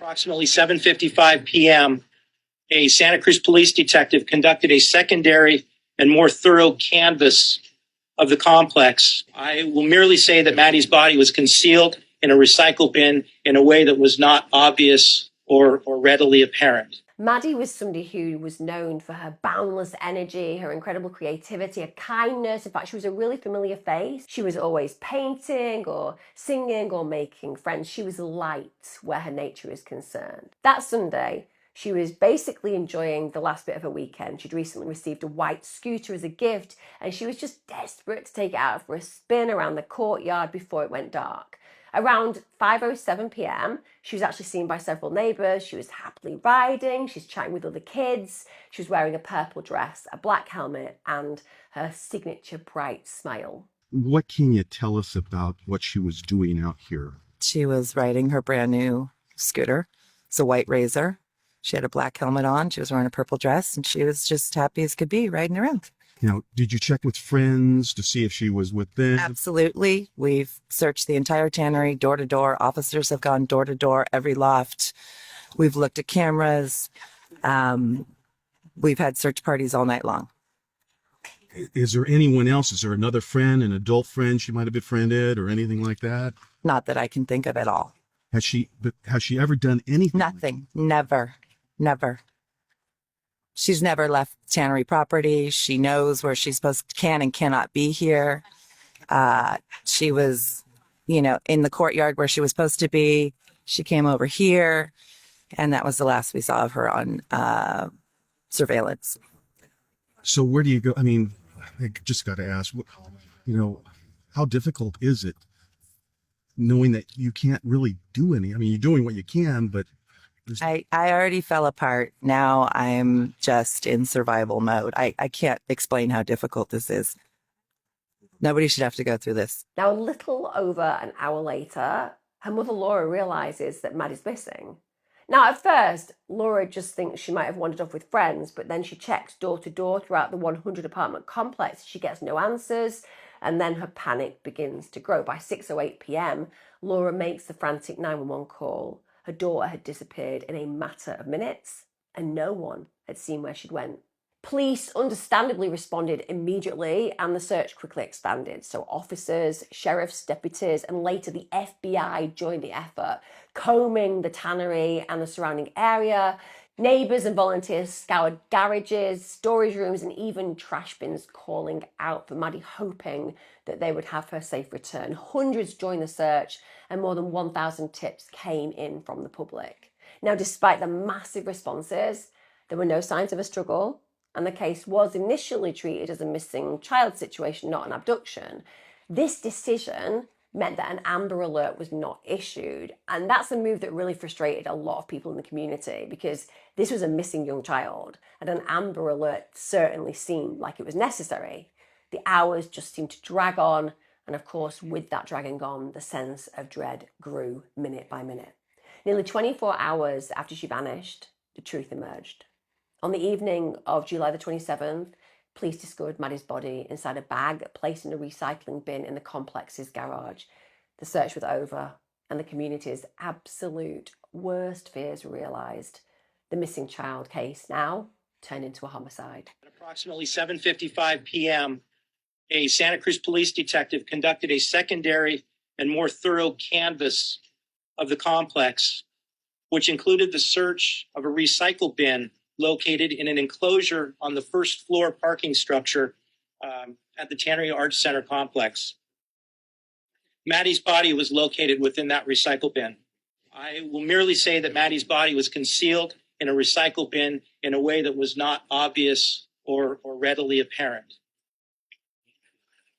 Approximately 7:55 p.m., a Santa Cruz police detective conducted a secondary and more thorough canvass of the complex. I will merely say that Maddie's body was concealed in a recycle bin in a way that was not obvious or readily apparent. Maddie was somebody who was known for her boundless energy, her incredible creativity, her kindness. In fact, she was a really familiar face. She was always painting or singing or making friends. She was light where her nature is concerned. That Sunday, she was basically enjoying the last bit of her weekend. She'd recently received a white scooter as a gift, and she was just desperate to take it out for a spin around the courtyard before it went dark. Around 5:07 p.m, she was actually seen by several neighbours. She was happily riding, she's chatting with other kids. She was wearing a purple dress, a black helmet, and her signature bright smile. What can you tell us about what she was doing out here? She was riding her brand new scooter. It's a white Razor. She had a black helmet on. She was wearing a purple dress, and she was just happy as could be riding around. Now, did you check with friends to see if she was with them? Absolutely. We've searched the entire tannery, door to door. Officers have gone door to door, every loft. We've looked at cameras. We've had search parties all night long. Is there anyone else? Is there another friend, an adult friend she might have befriended or anything like that? Not that I can think of at all. Has she ever done anything? Nothing. Never. Never. She's never left tannery property. She knows where she's can and cannot be here. She was, in the courtyard where she was supposed to be. She came over here, and that was the last we saw of her on surveillance. So where do you go? I mean, I just got to ask, how difficult is it knowing that you can't really do any? I mean, you're doing what you can, but I already fell apart. Now I'm just in survival mode. I can't explain how difficult this is. Nobody should have to go through this. Now, a little over an hour later, her mother Laura realises that Maddie's missing. Now, at first, Laura just thinks she might have wandered off with friends, but then she checks door to door throughout the 100 apartment complex. She gets no answers, and then her panic begins to grow. By 6:08 p.m, Laura makes the frantic 911 call. Her daughter had disappeared in a matter of minutes, and no one had seen where she'd went. Police understandably responded immediately, and the search quickly expanded. So officers, sheriffs, deputies, and later the FBI joined the effort, combing the tannery and the surrounding area. Neighbours and volunteers scoured garages, storage rooms, and even trash bins, calling out for Maddie, hoping that they would have her safe return. Hundreds joined the search, and more than 1,000 tips came in from the public. Now, despite the massive responses, there were no signs of a struggle, and the case was initially treated as a missing child situation, not an abduction. This decision meant that an Amber Alert was not issued, and that's a move that really frustrated a lot of people in the community, because this was a missing young child, and an Amber Alert certainly seemed like it was necessary. The hours just seemed to drag on, and of course, with that dragging on, the sense of dread grew minute by minute. Nearly 24 hours after she vanished, the truth emerged. On the evening of July the 27th, police discovered Maddie's body inside a bag placed in a recycling bin in the complex's garage. The search was over, and the community's absolute worst fears were realised. The missing child case now turned into a homicide. At approximately 7:55 p.m., a Santa Cruz police detective conducted a secondary and more thorough canvass of the complex, which included the search of a recycle bin located in an enclosure on the first floor parking structure at the Tannery Arts Center complex. Maddie's body was located within that recycle bin. I will merely say that Maddie's body was concealed in a recycle bin in a way that was not obvious or readily apparent.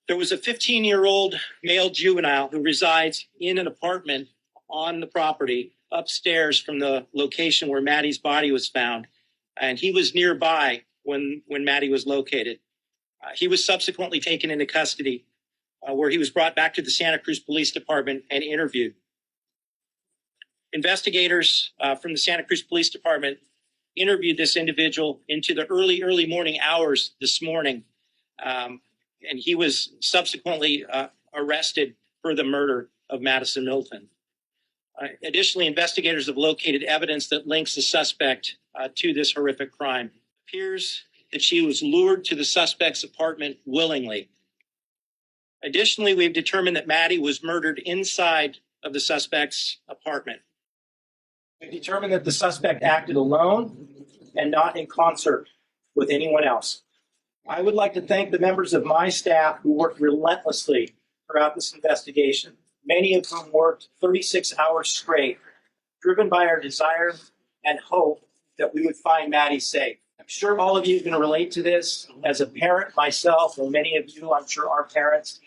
There was a 15-year-old male juvenile who resides in an apartment on the property upstairs from the location where Maddie's body was found, and he was nearby when Maddie was located. He was subsequently taken into custody, where he was brought back to the Santa Cruz Police Department and interviewed. Investigators from the Santa Cruz Police Department interviewed this individual into the early morning hours this morning, and he was subsequently arrested for the murder of Madison Milton. Additionally, investigators have located evidence that links the suspect to this horrific crime. It appears that she was lured to the suspect's apartment willingly. Additionally, we've determined that Maddie was murdered inside of the suspect's apartment. We determined that the suspect acted alone and not in concert with anyone else. I would like to thank the members of my staff who worked relentlessly throughout this investigation, many of whom worked 36 hours straight, driven by our desire and hope that we would find Maddie safe. I'm sure all of you can relate to this. As a parent myself, and many of you, I'm sure, are parents.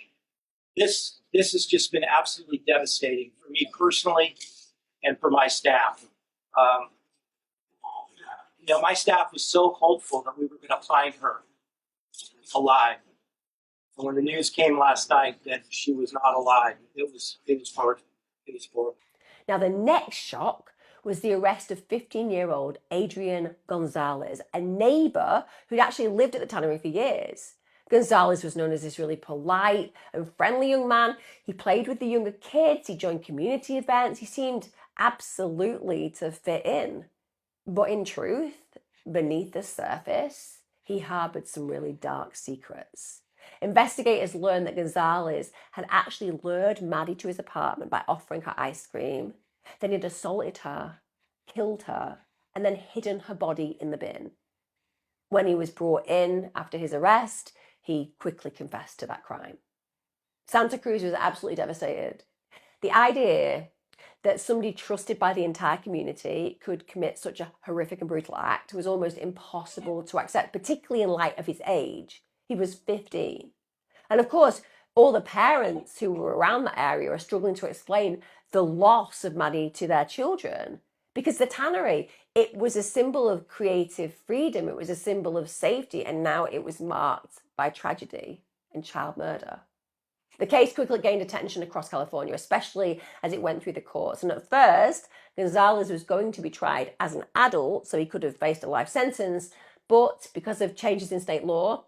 This has just been absolutely devastating for me personally and for my staff. My staff was so hopeful that we were going to find her alive. And when the news came last night that she was not alive, it was hard. It was horrible. Now, the next shock was the arrest of 15-year-old Adrian Gonzalez, a neighbor who'd actually lived at the tannery for years. Gonzalez was known as this really polite and friendly young man. He played with the younger kids, he joined community events, he seemed absolutely to fit in. But in truth, beneath the surface, he harbored some really dark secrets. Investigators learned that Gonzalez had actually lured Maddie to his apartment by offering her ice cream. Then he'd assaulted her, killed her, and then hidden her body in the bin. When he was brought in after his arrest, he quickly confessed to that crime. Santa Cruz was absolutely devastated. The idea that somebody trusted by the entire community could commit such a horrific and brutal act was almost impossible to accept, particularly in light of his age. He was 15. And of course, all the parents who were around that area are struggling to explain the loss of Maddie to their children. Because the tannery, it was a symbol of creative freedom, it was a symbol of safety, and now it was marked by tragedy and child murder. The case quickly gained attention across California, especially as it went through the courts. And at first, Gonzalez was going to be tried as an adult, so he could have faced a life sentence. But because of changes in state law,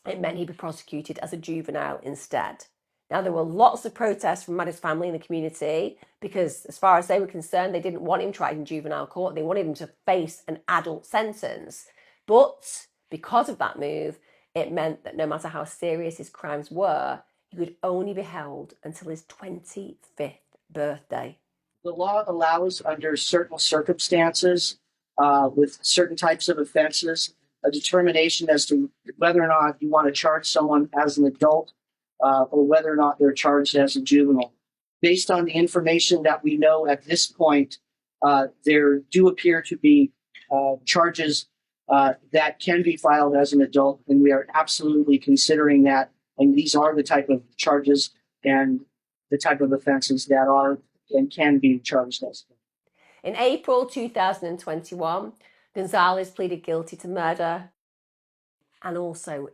it meant he'd be prosecuted as a juvenile instead. Now, there were lots of protests from Maddie's family in the community because, as far as they were concerned, they didn't want him tried in juvenile court. They wanted him to face an adult sentence. But because of that move, it meant that no matter how serious his crimes were, he could only be held until his 25th birthday. The law allows, under certain circumstances, with certain types of offenses, a determination as to whether or not you want to charge someone as an adult or whether or not they're charged as a juvenile. Based on the information that we know at this point, there do appear to be charges that can be filed as an adult, and we are absolutely considering that. And these are the type of charges and the type of offenses that are and can be charged as. In April 2021, Gonzalez pleaded guilty to murder, and also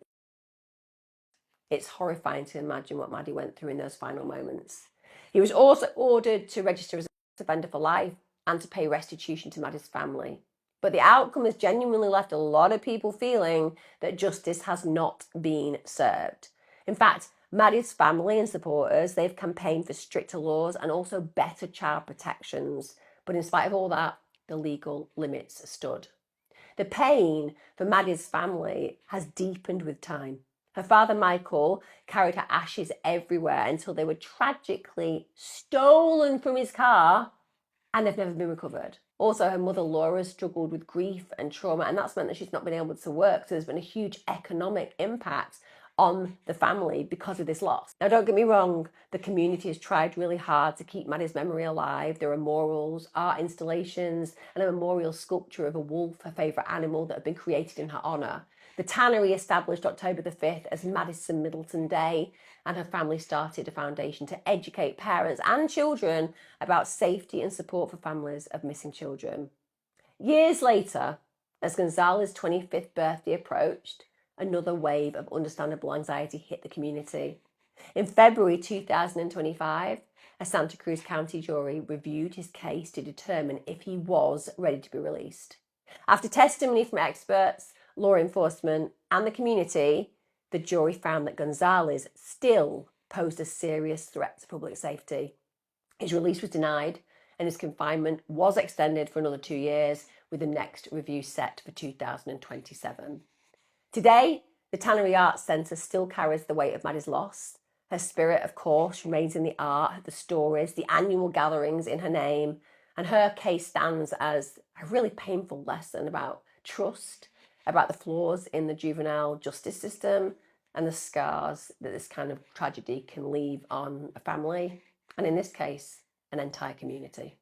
it's horrifying to imagine what Maddie went through in those final moments. He was also ordered to register as a offender for life and to pay restitution to Maddie's family. But the outcome has genuinely left a lot of people feeling that justice has not been served. In fact, Maddie's family and supporters, they've campaigned for stricter laws and also better child protections. But in spite of all that, the legal limits stood. The pain for Maddie's family has deepened with time. Her father, Michael, carried her ashes everywhere until they were tragically stolen from his car, and they've never been recovered. Also, her mother, Laura, struggled with grief and trauma, and that's meant that she's not been able to work. So there's been a huge economic impact on the family because of this loss. Now, don't get me wrong, the community has tried really hard to keep Maddie's memory alive. There are murals, art installations, and a memorial sculpture of a wolf, her favourite animal, that have been created in her honour. The tannery established October the 5th as Madison Middleton Day, and her family started a foundation to educate parents and children about safety and support for families of missing children. Years later, as Gonzalez's 25th birthday approached, another wave of understandable anxiety hit the community. In February 2025, a Santa Cruz County jury reviewed his case to determine if he was ready to be released. After testimony from experts, law enforcement, and the community, the jury found that Gonzalez still posed a serious threat to public safety. His release was denied, and his confinement was extended for another 2 years, with the next review set for 2027. Today, the Tannery Arts Centre still carries the weight of Maddie's loss. Her spirit, of course, remains in the art, the stories, the annual gatherings in her name, and her case stands as a really painful lesson about trust, about the flaws in the juvenile justice system, and the scars that this kind of tragedy can leave on a family, and in this case, an entire community.